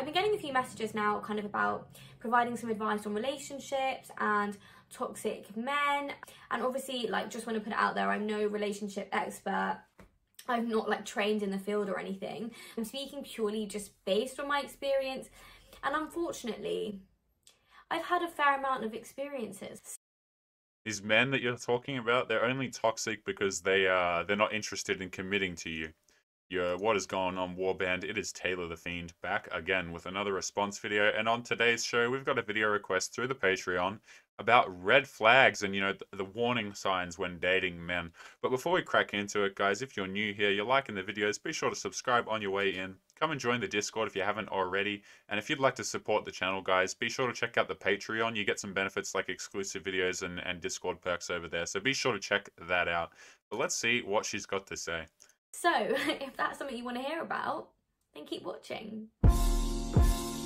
I've been getting a few messages now kind of about providing some advice on relationships and toxic men, and obviously like just want to put it out there, I'm no relationship expert. I'm not like trained in the field or anything. I'm speaking purely just based on my experience, and unfortunately I've had a fair amount of experiences. These men that you're talking about, they're only toxic because they're not interested in committing to you. What is going on, Warband? It is Taylor the Fiend back again with another response video, and on today's show we've got a video request through the Patreon about red flags and the warning signs when dating men. But before we crack into it, guys, if you're new here, you're liking the videos, be sure to subscribe on your way in. Come and join the Discord if you haven't already, and if you'd like to support the channel, guys, be sure to check out the Patreon. You get some benefits like exclusive videos and Discord perks over there, so be sure to check that out. But let's see what she's got to say. So, if that's something you want to hear about, then keep watching.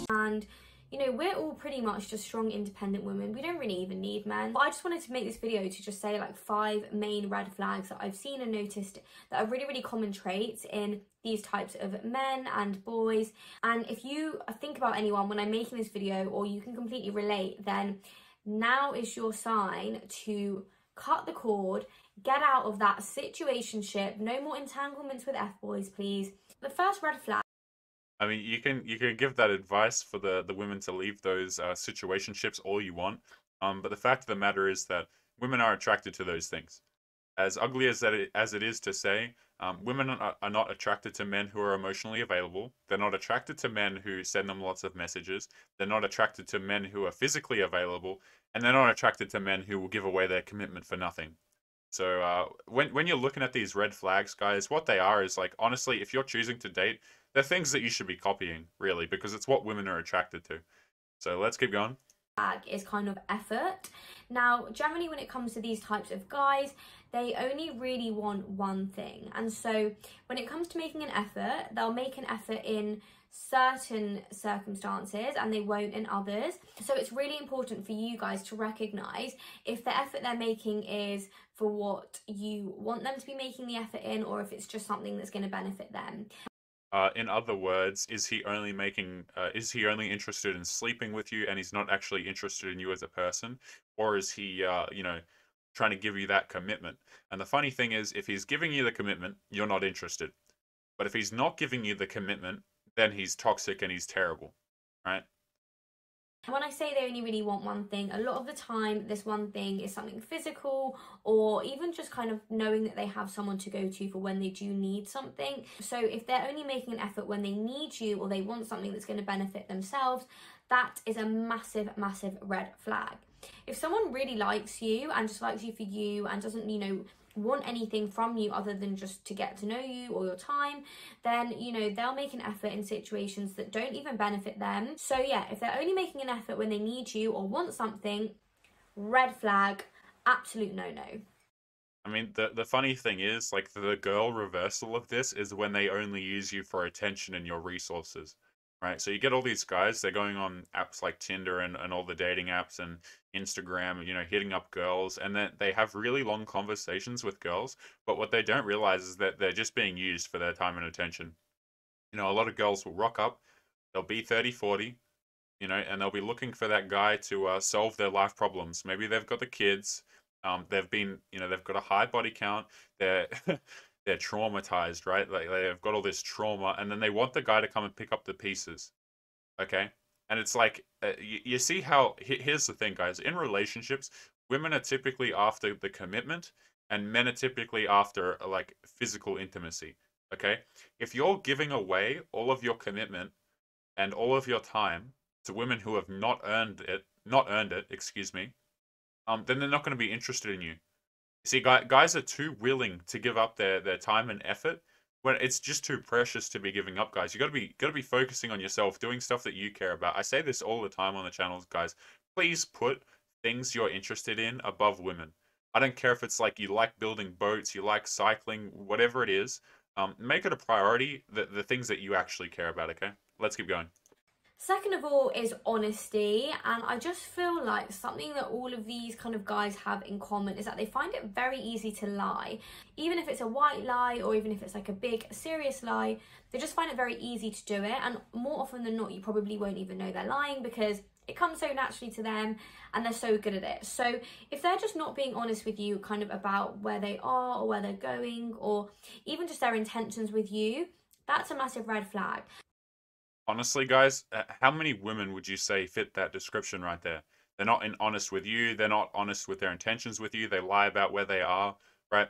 And, you know, we're all pretty much just strong, independent women. We don't really even need men. But I just wanted to make this video to just say like 5 main red flags that I've seen and noticed that are really, really common traits in these types of men and boys. And if you think about anyone when I'm making this video, or you can completely relate, then now is your sign to cut the cord, get out of that situationship. No more entanglements with F-boys, please. The first red flag. I mean, you can give that advice for the women to leave those situationships all you want, but the fact of the matter is that women are attracted to those things. As ugly as it is to say, women are not attracted to men who are emotionally available. They're not attracted to men who send them lots of messages. They're not attracted to men who are physically available, and they're not attracted to men who will give away their commitment for nothing. So when you're looking at these red flags, guys, what they are is like, honestly, if you're choosing to date, they're things that you should be copying, really, because it's what women are attracted to. So let's keep going. Is kind of effort. Now, generally when it comes to these types of guys, they only really want one thing. And so when it comes to making an effort, they'll make an effort in certain circumstances and they won't in others. So it's really important for you guys to recognize if the effort they're making is for what you want them to be making the effort in, or if it's just something that's going to benefit them. In other words, is he only interested in sleeping with you and he's not actually interested in you as a person? Or is he, trying to give you that commitment? And the funny thing is, if he's giving you the commitment, you're not interested. But if he's not giving you the commitment, then he's toxic and he's terrible, right? When I say they only really want one thing, a lot of the time this one thing is something physical, or even just kind of knowing that they have someone to go to for when they do need something. So if they're only making an effort when they need you, or they want something that's going to benefit themselves, that is a massive, massive red flag. If someone really likes you and just likes you for you and doesn't, want anything from you other than just to get to know you or your time, then they'll make an effort in situations that don't even benefit them. So yeah, if they're only making an effort when they need you or want something, red flag, absolute no-no. I mean, the funny thing is, like, the girl reversal of this is when they only use you for attention and your resources, right? So you get all these guys, they're going on apps like Tinder and all the dating apps and Instagram, hitting up girls, and then they have really long conversations with girls, but what they don't realize is that they're just being used for their time and attention. A lot of girls will rock up, they'll be 30, 40, and they'll be looking for that guy to solve their life problems. Maybe they've got the kids, they've got a high body count, they're they're traumatized, right? Like they've got all this trauma, and then they want the guy to come and pick up the pieces. Okay? And it's like, you see how, here's the thing, guys. In relationships, women are typically after the commitment, and men are typically after, like, physical intimacy. Okay? If you're giving away all of your commitment and all of your time to women who have not earned it, excuse me, then they're not going to be interested in you. See, guys are too willing to give up their time and effort when it's just too precious to be giving up, guys. You gotta be focusing on yourself, doing stuff that you care about. I say this all the time on the channels, guys. Please put things you're interested in above women. I don't care if it's like you like building boats, you like cycling, whatever it is. Make it a priority, the things that you actually care about, okay? Let's keep going. Second of all is honesty, and I just feel like something that all of these kind of guys have in common is that they find it very easy to lie. Even if it's a white lie or even if it's like a big serious lie, they just find it very easy to do it, and more often than not you probably won't even know they're lying because it comes so naturally to them and they're so good at it. So if they're just not being honest with you kind of about where they are or where they're going or even just their intentions with you, that's a massive red flag. Honestly, guys, how many women would you say fit that description right there? They're not honest with you. They're not honest with their intentions with you. They lie about where they are, right?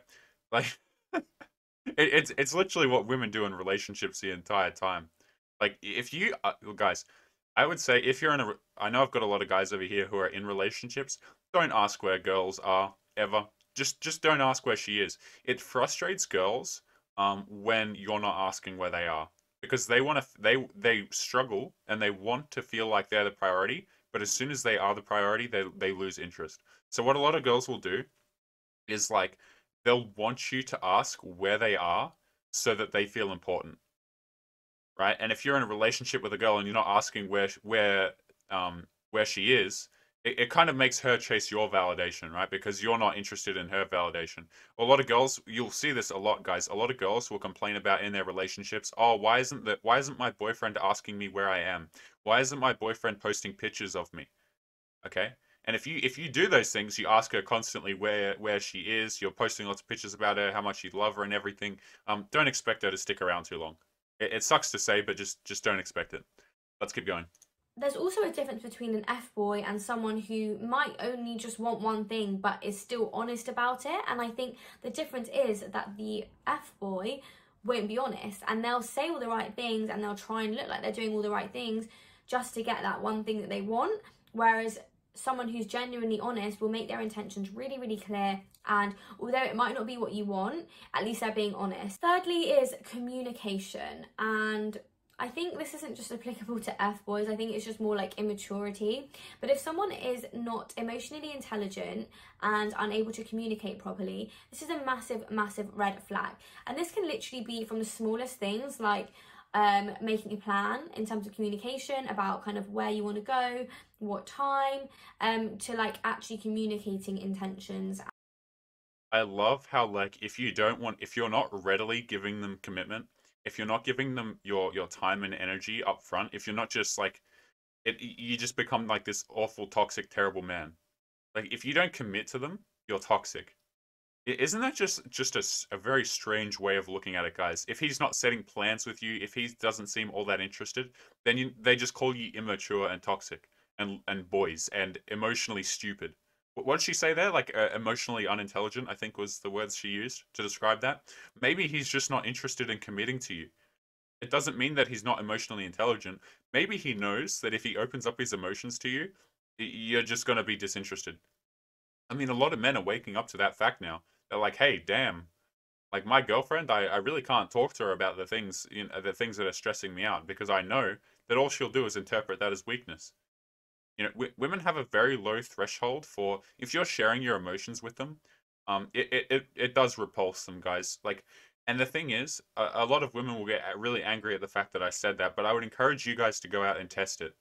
Like, it's literally what women do in relationships the entire time. Like, if you, guys, I would say if you're in a, I know I've got a lot of guys over here who are in relationships. Don't ask where girls are ever. Just don't ask where she is. It frustrates girls, when you're not asking where they are because they want to they struggle and they want to feel like they're the priority, but as soon as they are the priority they lose interest. So what a lot of girls will do is like they'll want you to ask where they are so that they feel important, right? And if you're in a relationship with a girl and you're not asking where she is, it kind of makes her chase your validation, right? Because you're not interested in her validation. A lot of girls, you'll see this a lot, guys. A lot of girls will complain about in their relationships, oh, why isn't my boyfriend asking me where I am? Why isn't my boyfriend posting pictures of me? Okay? And if you do those things, you ask her constantly where she is, you're posting lots of pictures about her, how much you love her and everything, don't expect her to stick around too long. It sucks to say, but just don't expect it. Let's keep going. There's also a difference between an F-boy and someone who might only just want one thing but is still honest about it. And I think the difference is that the F-boy won't be honest and they'll say all the right things and they'll try and look like they're doing all the right things just to get that one thing that they want. Whereas someone who's genuinely honest will make their intentions really, really clear, and although it might not be what you want, at least they're being honest. Thirdly is communication, and I think this isn't just applicable to F-boys, I think it's just more like immaturity. But if someone is not emotionally intelligent and unable to communicate properly, this is a massive, massive red flag. And this can literally be from the smallest things like making a plan in terms of communication about kind of where you want to go, what time, to like actually communicating intentions. I love how like if you're not readily giving them commitment, if you're not giving them your time and energy up front, if you're not just like you just become like this awful, toxic, terrible man. Like if you don't commit to them, you're toxic. Isn't that just a very strange way of looking at it, guys? If he's not setting plans with you, if he doesn't seem all that interested, then they just call you immature and toxic and boys and emotionally stupid. What did she say there? Like emotionally unintelligent, I think was the words she used to describe that. Maybe he's just not interested in committing to you. It doesn't mean that he's not emotionally intelligent. Maybe he knows that if he opens up his emotions to you, you're just going to be disinterested. I mean, a lot of men are waking up to that fact now. They're like, hey, damn, like my girlfriend, I really can't talk to her about the things, the things that are stressing me out because I know that all she'll do is interpret that as weakness. Women have a very low threshold for if you're sharing your emotions with them. It does repulse them, guys. Like, and the thing is, a lot of women will get really angry at the fact that I said that, but I would encourage you guys to go out and test it.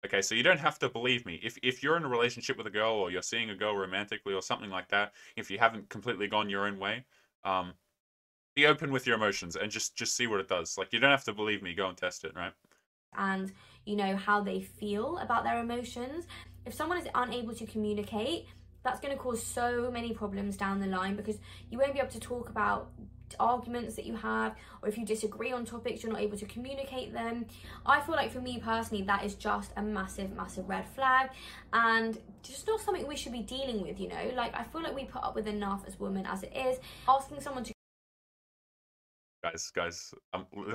Okay, so you don't have to believe me. If you're in a relationship with a girl or you're seeing a girl romantically or something like that, if you haven't completely gone your own way, be open with your emotions and just see what it does. Like you don't have to believe me. Go and test it, right? And you know how they feel about their emotions. If someone is unable to communicate, that's going to cause so many problems down the line because you won't be able to talk about arguments that you have, or if you disagree on topics you're not able to communicate them. I feel like for me personally that is just a massive, massive red flag and just not something we should be dealing with, you know. Like I feel like we put up with enough as women as it is. Asking someone to guys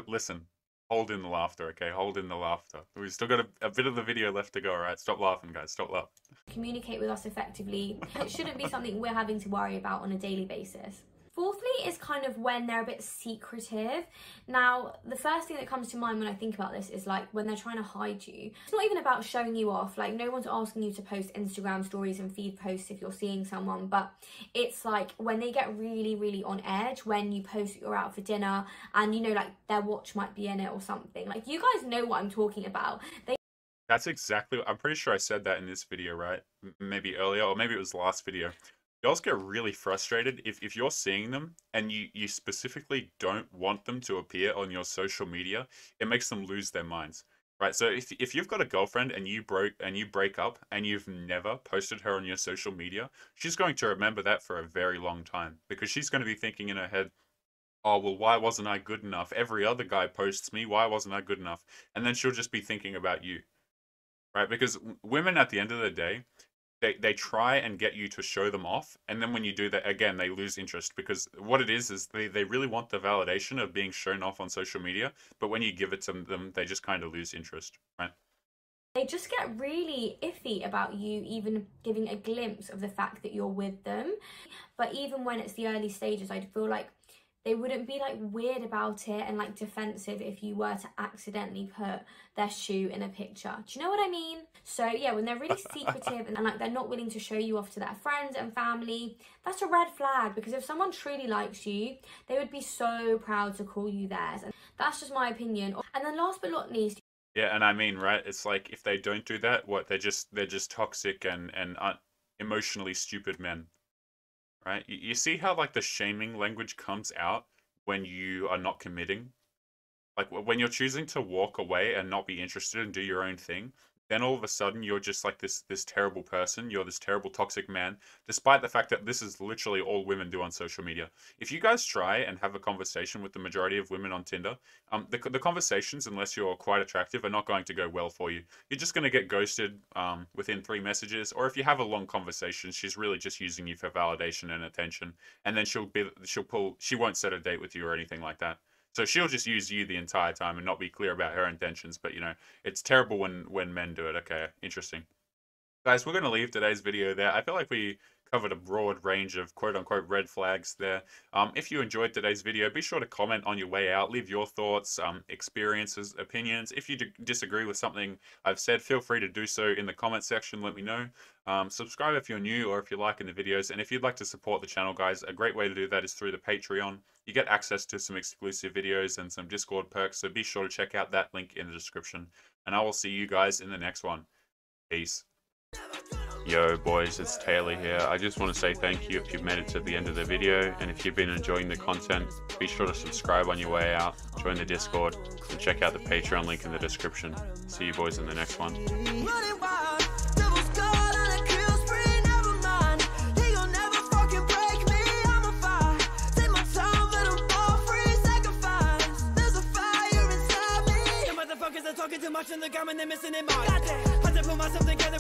listen, hold in the laughter, okay? Hold in the laughter. We've still got a bit of the video left to go, alright? Stop laughing, guys. Stop laughing. Communicate with us effectively. It shouldn't be something we're having to worry about on a daily basis. Fourthly is kind of when they're a bit secretive. Now, the first thing that comes to mind when I think about this is like when they're trying to hide you. It's not even about showing you off. Like no one's asking you to post Instagram stories and feed posts if you're seeing someone, but it's like when they get really, really on edge, when you post that you're out for dinner and you know like their watch might be in it or something. Like you guys know what I'm talking about. That's exactly. I'm pretty sure I said that in this video, right? Maybe earlier, or maybe it was the last video. Girls get really frustrated if you're seeing them and you specifically don't want them to appear on your social media. It makes them lose their minds, right? So if you've got a girlfriend and you break up and you've never posted her on your social media, she's going to remember that for a very long time, because she's going to be thinking in her head, oh, well, why wasn't I good enough? Every other guy posts me. Why wasn't I good enough? And then she'll just be thinking about you, right? Because women, at the end of the day, they try and get you to show them off, and then when you do that again, they lose interest, because what it is they really want the validation of being shown off on social media, but when you give it to them, they just kind of lose interest, right? They just get really iffy about you even giving a glimpse of the fact that you're with them. But even when it's the early stages, I feel like they wouldn't be like weird about it and like defensive if you were to accidentally put their shoe in a picture. Do you know what I mean? So yeah, when they're really secretive and like they're not willing to show you off to their friends and family, that's a red flag, because if someone truly likes you, they would be so proud to call you theirs. And that's just my opinion. And then last but not least, Yeah, and I mean, right, it's like if they don't do that, what, they're just toxic and emotionally stupid men. Right? You see how like the shaming language comes out when you are not committing? Like when you're choosing to walk away and not be interested and do your own thing, then all of a sudden you're just like this terrible person. You're this terrible toxic man, despite the fact that this is literally all women do on social media. If you guys try and have a conversation with the majority of women on Tinder, the conversations, unless you're quite attractive, are not going to go well for you. You're just going to get ghosted within 3 messages, or if you have a long conversation, she's really just using you for validation and attention, and then she won't set a date with you or anything like that. So she'll just use you the entire time and not be clear about her intentions. But, you know, it's terrible when men do it. Okay, interesting. Guys, we're going to leave today's video there. I feel like we covered a broad range of quote-unquote red flags there. If you enjoyed today's video, be sure to comment on your way out. Leave your thoughts, experiences, opinions. If you disagree with something I've said, feel free to do so in the comment section. Let me know. Subscribe if you're new or if you're liking the videos. And if you'd like to support the channel, guys, a great way to do that is through the Patreon. You get access to some exclusive videos and some Discord perks, so be sure to check out that link in the description. And I will see you guys in the next one. Peace. Yo boys, it's Taylor here. I just want to say thank you if you've made it to the end of the video, and if you've been enjoying the content, be sure to subscribe on your way out, join the Discord, and check out the Patreon link in the description. See you boys in the next one. Talking too much in the garment, they're missing it. Had to put myself together.